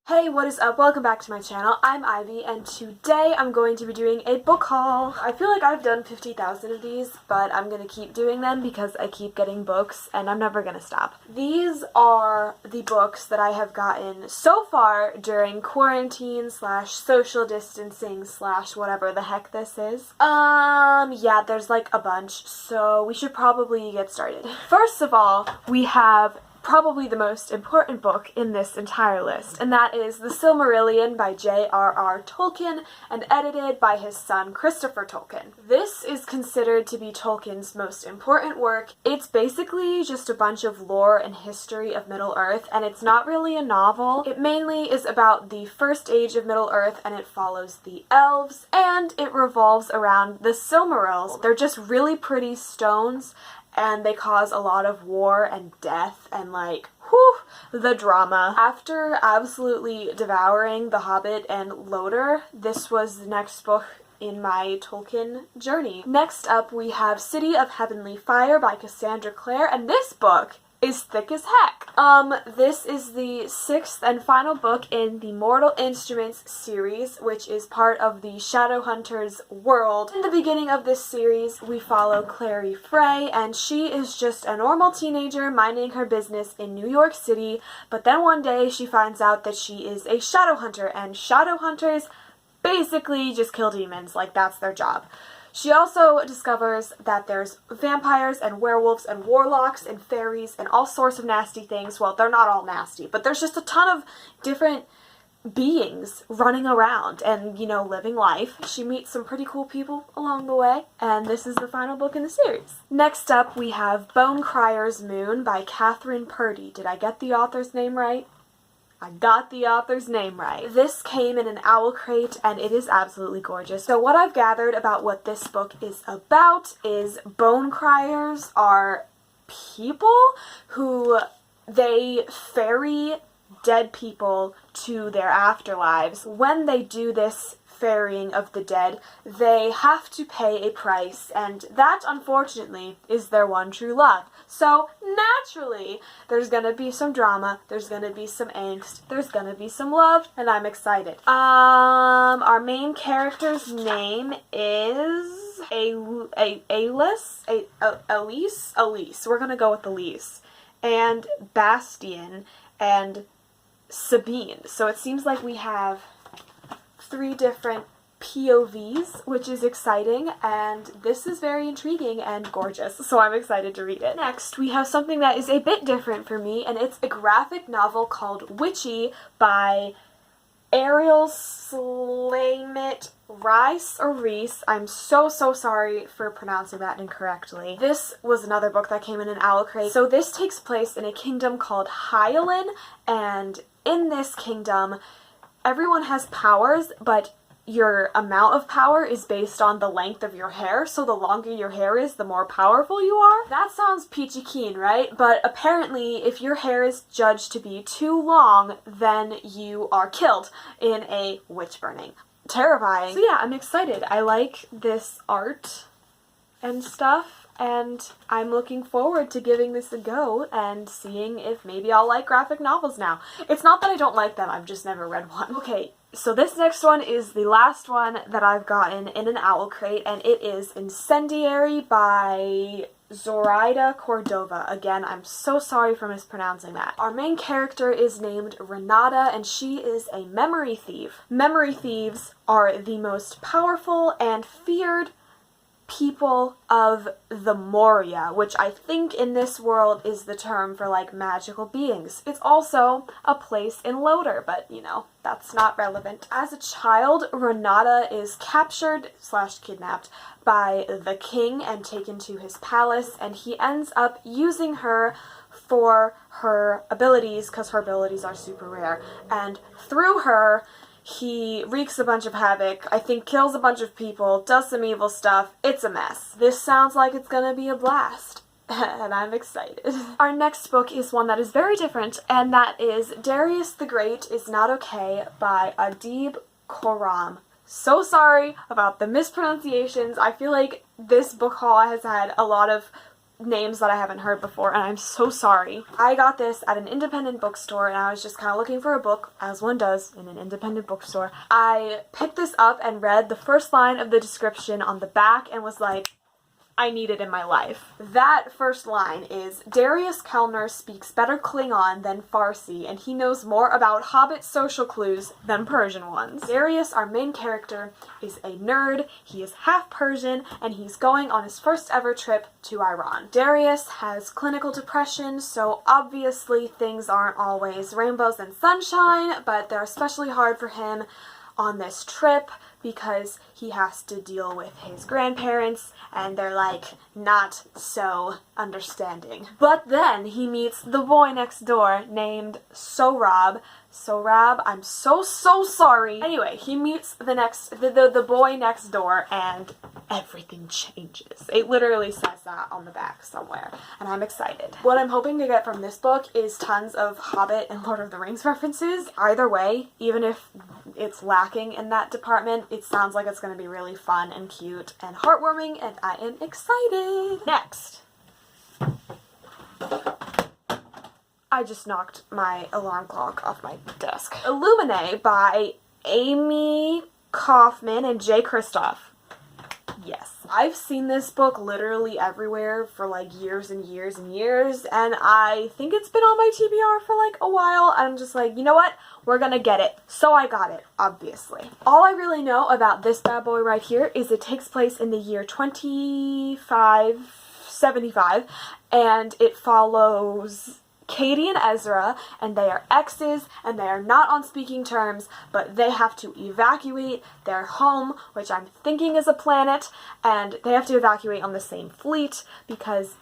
Hey, what is up? Welcome back to my channel. I'm Ivy, and today I'm going to be doing a book haul. I feel like I've done 50,000 of these, but I'm gonna keep doing them because I keep getting books, and I'm never gonna stop. These are the books that I have gotten so far during quarantine slash social distancing slash whatever the heck this is. Yeah, there's like a bunch, so we should probably get started. First of all, we have probably the most important book in this entire list, and that is The Silmarillion by J.R.R. Tolkien and edited by his son Christopher Tolkien. This is considered to be Tolkien's most important work. It's basically just a bunch of lore and history of Middle-earth, and it's not really a novel. It mainly is about the first age of Middle-earth, and it follows the elves, and it revolves around the Silmarils. They're just really pretty stones, and they cause a lot of war and death and like, whew, the drama. After absolutely devouring The Hobbit and Loader, this was the next book in my Tolkien journey. Next up, we have City of Heavenly Fire by Cassandra Clare, and this book is thick as heck. This is the 6th and final book in the Mortal Instruments series, which is part of the Shadowhunters world. In the beginning of this series, we follow Clary Frey, and she is just a normal teenager minding her business in New York City, but then one day she finds out that she is a Shadowhunter, and Shadowhunters basically just kill demons, like that's their job. She also discovers that there's vampires and werewolves and warlocks and fairies and all sorts of nasty things. Well, they're not all nasty, but there's just a ton of different beings running around and, you know, living life. She meets some pretty cool people along the way, and this is the final book in the series. Next up, we have Bone Crier's Moon by Kathryn Purdy. Did I get the author's name right? I got the author's name right. This came in an owl crate, and it is absolutely gorgeous. So what I've gathered about what this book is about is bone criers are people who they ferry dead people to their afterlives. When they do this ferrying of the dead, they have to pay a price, and that, unfortunately, is their one true love. So, naturally, there's gonna be some drama, there's gonna be some angst, there's gonna be some love, and I'm excited. Our main character's name is Elise. We're gonna go with Elise. And Bastian and Sabine. So it seems like we have 3 different POVs, which is exciting, and this is very intriguing and gorgeous, so I'm excited to read it. Next, we have something that is a bit different for me, and it's a graphic novel called Witchy by Ariel, Slamet, Ries. I'm so sorry for pronouncing that incorrectly. This was another book that came in an owl crate. So this takes place in a kingdom called Hyalin, and in this kingdom, everyone has powers, but your amount of power is based on the length of your hair, so the longer your hair is, the more powerful you are. That sounds peachy keen, right? But apparently, if your hair is judged to be too long, then you are killed in a witch burning. Terrifying. So yeah, I'm excited. I like this art and stuff, and I'm looking forward to giving this a go and seeing if maybe I'll like graphic novels now. It's not that I don't like them, I've just never read one. Okay, so this next one is the last one that I've gotten in an owl crate, and it is Incendiary by Zoraida Cordova. Again, I'm so sorry for mispronouncing that. Our main character is named Renata, and she is a memory thief. Memory thieves are the most powerful and feared people of the Moria, which I think in this world is the term for like magical beings. It's also a place in Loader, but you know, that's not relevant. As a child, Renata is captured slash kidnapped by the king and taken to his palace, and he ends up using her for her abilities because her abilities are super rare, and through her he wreaks a bunch of havoc, I think kills a bunch of people, does some evil stuff. It's a mess. This sounds like it's gonna be a blast, and I'm excited. Our next book is one that is very different, and that is Darius the Great is Not Okay by Adib Khorram. So sorry about the mispronunciations. I feel like this book haul has had a lot of names that I haven't heard before, and I'm so sorry. I got this at an independent bookstore, and I was just kind of looking for a book, as one does in an independent bookstore. I picked this up and read the first line of the description on the back and was like, I need it in my life. That first line is, Darius Kellner speaks better Klingon than Farsi, and he knows more about Hobbit social clues than Persian ones. Darius, our main character, is a nerd, he is half Persian, and he's going on his first ever trip to Iran. Darius has clinical depression, so obviously things aren't always rainbows and sunshine, but they're especially hard for him on this trip because he has to deal with his grandparents and they're like not so understanding. But then he meets the boy next door named Sohrab. I'm so sorry. Anyway, he meets the boy next door and everything changes. It literally says that on the back somewhere, and I'm excited. What I'm hoping to get from this book is tons of Hobbit and Lord of the Rings references. Either way, even if it's lacking in that department, it sounds like it's going to be really fun and cute and heartwarming, and I am excited. Next. I just knocked my alarm clock off my desk. Illuminae by Amie, Kaufman, and J.R.R. Kristoff. Yes. I've seen this book literally everywhere for like years and years and years, and I think it's been on my TBR for like a while. I'm just like, you know what? We're gonna get it. So I got it, obviously. All I really know about this bad boy right here is it takes place in the year 2575, and it follows Katie and Ezra, and they are exes, and they are not on speaking terms, but they have to evacuate their home, which I'm thinking is a planet, and they have to evacuate on the same fleet because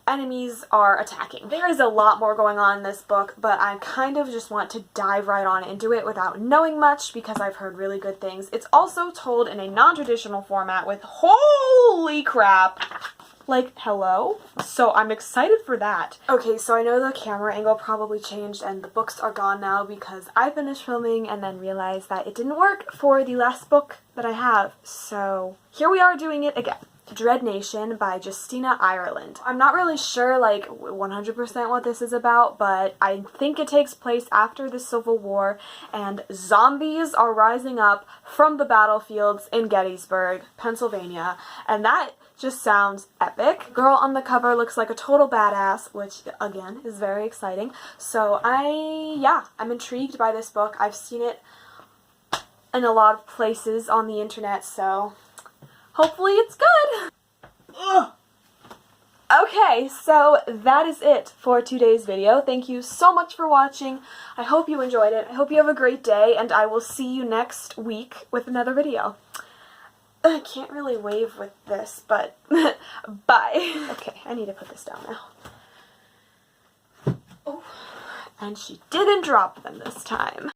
enemies are attacking. There is a lot more going on in this book, but I kind of just want to dive right on into it without knowing much because I've heard really good things. It's also told in a non-traditional format with, holy crap, like, hello? So I'm excited for that. Okay, so I know the camera angle probably changed and the books are gone now because I finished filming and then realized that it didn't work for the last book that I have. So here we are doing it again. Dread Nation by Justina, Ireland. I'm not really sure like 100% what this is about, but I think it takes place after the Civil War and zombies are rising up from the battlefields in Gettysburg, Pennsylvania, and that just sounds epic. Girl on the cover looks like a total badass, which again is very exciting. So I'm intrigued by this book. I've seen it in a lot of places on the internet, so hopefully it's good. Ugh. Okay, so that is it for today's video. Thank you so much for watching. I hope you enjoyed it. I hope you have a great day, and I will see you next week with another video. I can't really wave with this, but bye. Okay, I need to put this down now. Oh, and she didn't drop them this time.